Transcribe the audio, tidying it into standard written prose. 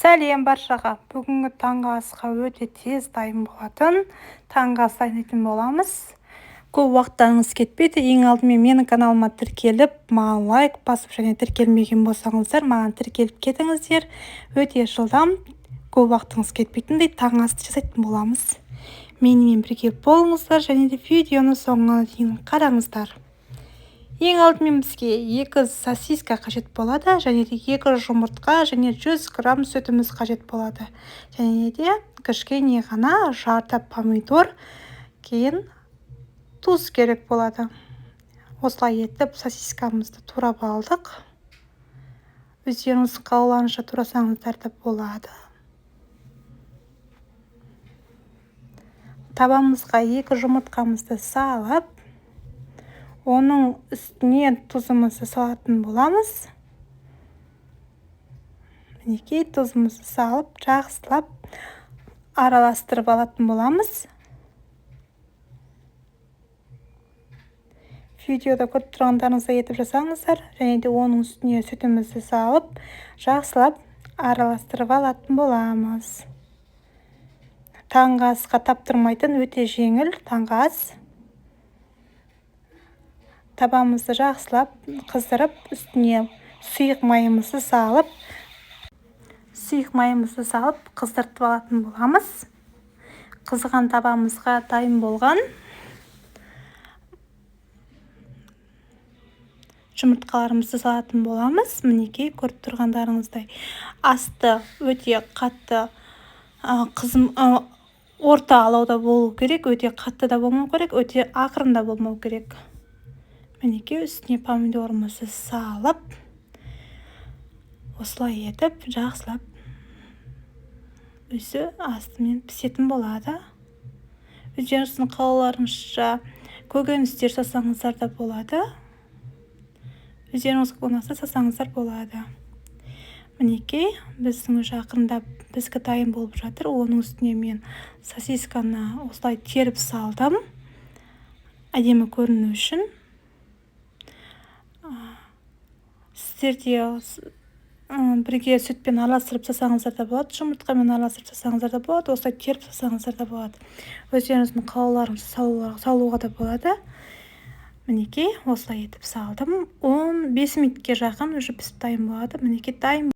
Сәлем баршаға. Бүгінгі таңғы асқа өте тез дайын болатын таңғы ас дайындайтын боламыз. Көп уақыттарыңыз кетпейді. Ең алдымен менің каналыма тіркеліп, маған лайк басып және тіркелмеген болсаңыздар, маған тіркеліп кетіңіздер. Өте жылдам, көп уақытыңыз кетпейтіндей таңғы асты жасайтын боламыз. Менімен бірге болыңыздар және де видеоны соңына дейін қараңыздар. Ең алдымен бізге 2 сосиска қажет болады, және де 2 жұмыртқа және 100 грамм сүтіміз қажет болады. Және де кішкене ғана жарты помидор, кейін тұз керек болады. Осылай етіп сосискамызды турап алдық. Өздеріңіз қалағанша турасаңыздар да болады. Табамызға 2 жұмыртқамызды салып, оның үстіне тұзымызды салатын боламыз. Мінекей тұзымызды салып, жақсылап араластырып алатын боламыз. Видеода көріп тұрғандарыңыздай етіп жасаңыздар, және де оның үстіне сүтімізді салып, жақсылап араластырып алатын боламыз. Таңғы асқа таптырмайтын өте жеңіл таңғы ас. Табамызды жақсылап қыздырып, үстіне сұйық майымызды салып, қыздыртып алатын боламыз. Қызған табамызға дайын болған жұмыртқаларымызды салатын боламыз. Мінекей көріп тұрғандарыңыздай асты өте қатты орта алауда болу керек, өте қатты да болмау керек, өте ақырын да болмау керек. Мінекей үстіне помидорымызды салып, осылай етіп жақсылап өзі астымен пісетін болады. Өздеріңіздің қалауларыңызша көкөністер жасаңыздар да болады. Өздеріңіз ұнаса жасаңыздар болады. Мінекей біздің жақындап бізге дайын болып жатыр. Оның үстіне мен сосисканы осылай теріп салдым, әдемі көріну үшін. Сіздер де бірге сүтпен араластырып жасаңыздар да болады, жұмыртқамен араластырып жасаңыздар да болады, осылай теріп жасаңыздар да болады. Өздеріңіздің қалауларыңызды салуға да болады. Мінекей осылай етіп салдым. 15 минутке жақын уже пісіп дайын болады. Мінекей дайын.